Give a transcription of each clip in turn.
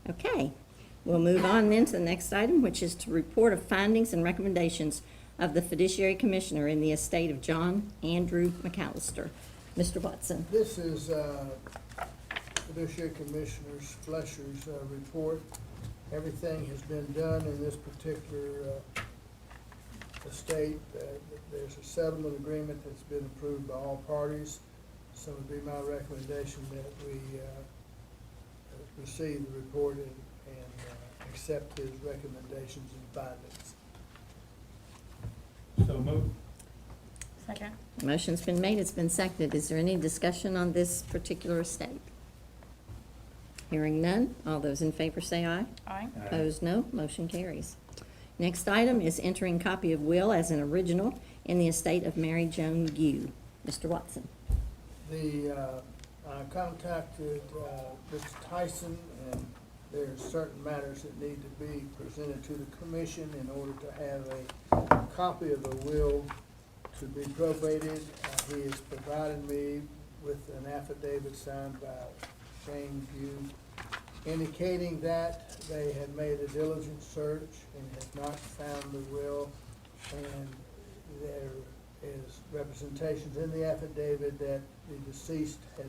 Okay, we'll move on then to the next item, which is to report of findings and recommendations of the fiduciary commissioner in the estate of John Andrew McAllister. Mr. Watson. This is Fiduciary Commissioner Flesher's report. Everything has been done in this particular estate. There's a settlement agreement that's been approved by all parties. So it would be my recommendation that we receive the report and accept his recommendations and findings. So moved. Second. Motion's been made, it's been seconded. Is there any discussion on this particular estate? Hearing none, all those in favor say aye. Aye. Opposed, no. Motion carries. Next item is entering copy of will as an original in the estate of Mary Joan Gue. Mr. Watson. I contacted Mr. Tyson, and there are certain matters that need to be presented to the commission in order to have a copy of the will to be probated. He has provided me with an affidavit signed by Shane Gue, indicating that they had made a diligent search and had not found the will, and there is representations in the affidavit that the deceased had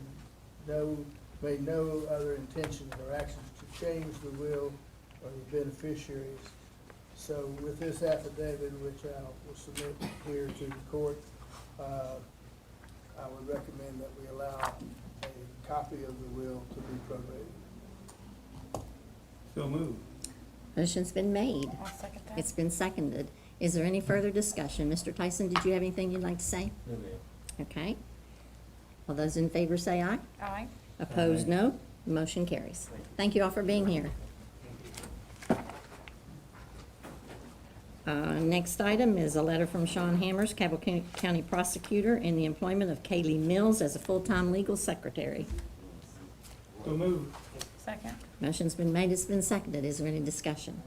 made no other intentions or actions to change the will or the beneficiaries. So with this affidavit, which I will submit here to the court, I would recommend that we allow a copy of the will to be probated. So moved. Motion's been made. I'll second that. It's been seconded. Is there any further discussion? Mr. Tyson, did you have anything you'd like to say? No, ma'am. Okay. All those in favor say aye. Aye. Opposed, no. Motion carries. Thank you all for being here. Next item is a letter from Sean Hammers, Cabell County Prosecutor, in the employment of Kaylee Mills as a full-time legal secretary. So moved. Second. Motion's been made, it's been seconded. Is there any discussion?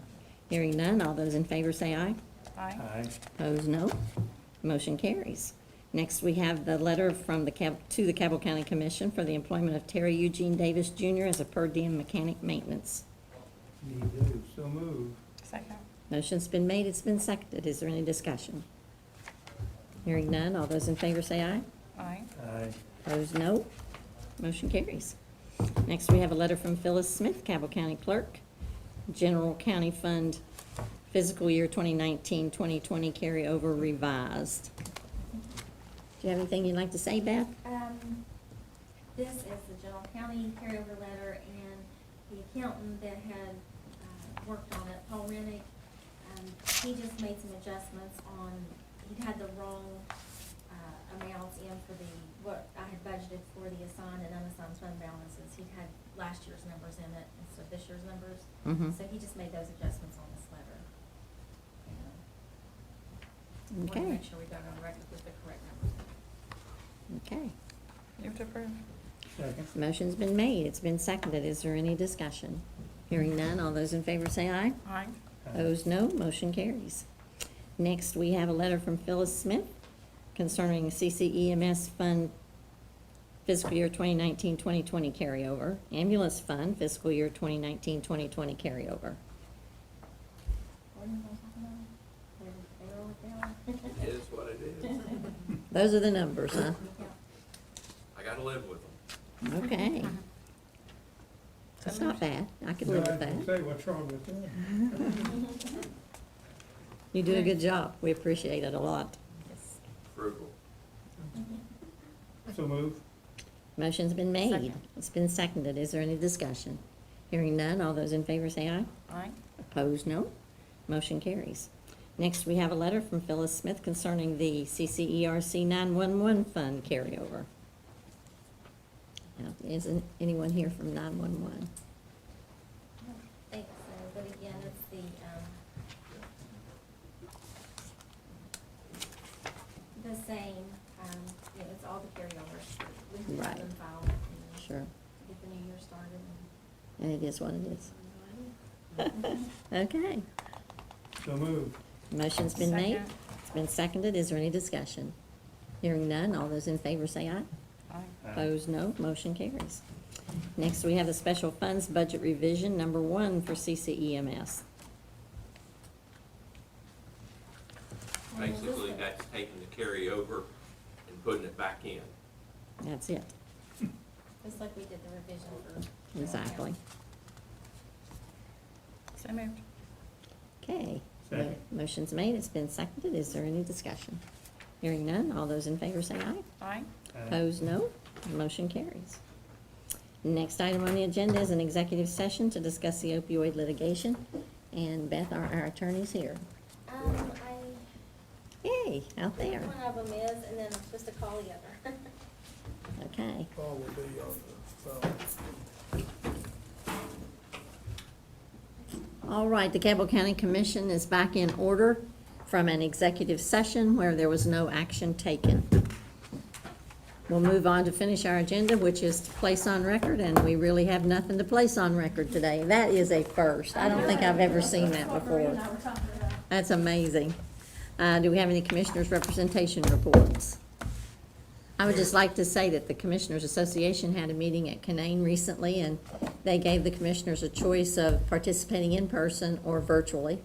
Hearing none, all those in favor say aye. Aye. Aye. Opposed, no. Motion carries. Next, we have the letter from to the Cabell County Commission for the employment of Terry Eugene Davis Jr. as a per diem mechanic maintenance. Need those. So moved. Second. Motion's been made, it's been seconded. Is there any discussion? Hearing none, all those in favor say aye. Aye. Aye. Opposed, no. Motion carries. Next, we have a letter from Phyllis Smith, Cabell County Clerk, General County Fund, fiscal year 2019-2020 carryover revised. Do you have anything you'd like to say, Beth? This is the General County carryover letter, and the accountant that had worked on it, Paul Rennick, he just made some adjustments on, he'd had the wrong amounts in for what I had budgeted for the assigned and unassigned fund balances. He'd had last year's numbers in it instead of this year's numbers. Mhm. So he just made those adjustments on this letter. Wanted to Okay, make sure we got on record with the correct numbers. okay. Move to approve. Second. Motion's been made, it's been seconded. Is there any discussion? Hearing none, all those in favor say aye. Aye. Opposed, no. Motion carries. Next, we have a letter from Phyllis Smith concerning CCEMS Fund fiscal year 2019-2020 carryover, Ambulance Fund fiscal year 2019-2020 carryover. What are you guys talking about? It is what it is. Those are the numbers, huh? I gotta live with them. Okay. That's not bad. I could live with that. Say what's wrong with that. You do a good job. We appreciate it a lot. Yes. Frugal. So moved. Motion's been made. Second. It's been seconded. Is there any discussion? Hearing none, all those in favor say aye. Aye. Opposed, no. Motion carries. Next, we have a letter from Phyllis Smith concerning the CCERC 911 fund carryover. Now, isn't anyone here from 911? Thanks, but again, it's the same, it's all the carryovers. We have Right. them filed and Sure. get the new year started. And it is what it is. And Okay. So moved. Motion's been made. Second. It's been seconded. Is there any discussion? Hearing none, all those in favor say aye. Aye. Opposed, no. Motion carries. Next, we have the special funds budget revision, number 1 for CCEMS. Basically, that's taking the carryover and putting it back in. That's it, Just like we did the revision for. exactly. So moved. Okay. Second. Motion's made, it's been seconded. Is there any discussion? Hearing none, all those in favor say aye. Aye. Opposed, no. Motion carries. Next item on the agenda is an executive session to discuss the opioid litigation. And Beth, our attorney's here. Yay, out there. One of them is, and then I'm supposed to call the other. Okay. Paul will be on the phone. All right, the Cabell County Commission is back in order from an executive session where there was no action taken. We'll move on to finish our agenda, which is to place on record, and we really have nothing to place on record today. That is a first. I don't think I've ever seen that before. That's amazing. Do we have any commissioners' representation reports? I would just like to say that the Commissioners Association had a meeting at Canaan recently, and they gave the commissioners a choice of participating in person or virtually.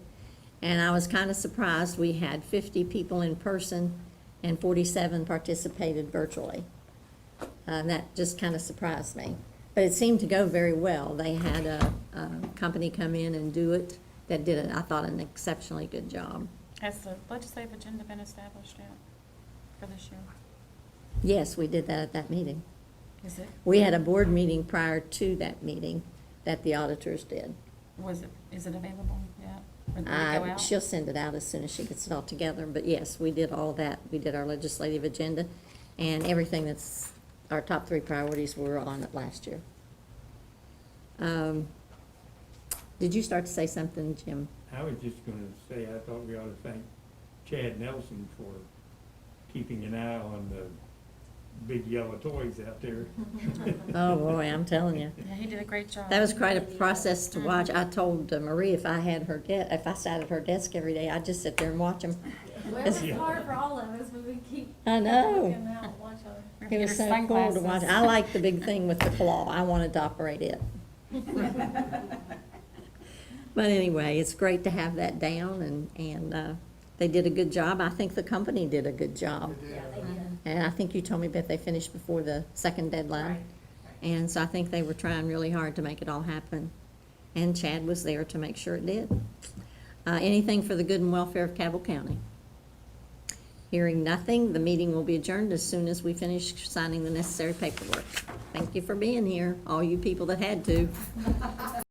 And I was kind of surprised. We had 50 people in person and 47 participated virtually. That just kind of surprised me. But it seemed to go very well. They had a company come in and do it that did, I thought, an exceptionally good job. Has the legislative agenda been established yet for this year? Yes, we did that at that meeting. Is it, We had a board meeting prior to that meeting that the auditors did. is it available yet? Or did it go out? She'll send it out as soon as she gets it all together, but yes, we did all that. We did our legislative agenda, and everything that's, our top 3 priorities were on it last year. Did you start to say something, Jim? I was just gonna say, I thought we ought to thank Chad Nelson for keeping an eye on the big yellow toys out there. Oh, boy, I'm telling you. Yeah, he did a great job. That was quite a process to watch. I told Marie if I had her if I sat at her desk every day, I'd just sit there and watch them. Well, it's hard for all of us, but we keep. I know. Looking out and watch our. We're It gonna was get so her cool to watch. sunglasses. I like the big thing with the claw. I wanted to operate it. But anyway, it's great to have that down, and they did a good job. I think the company did a good job. Yeah, they did. And I think you told me that they finished before the second deadline. Right. And so I think they were trying really hard to make it all happen. And Chad was there to make sure it did. Anything for the good and welfare of Cabell County? Hearing nothing, the meeting will be adjourned as soon as we finish signing the necessary paperwork. Thank you for being here, all you people that had to.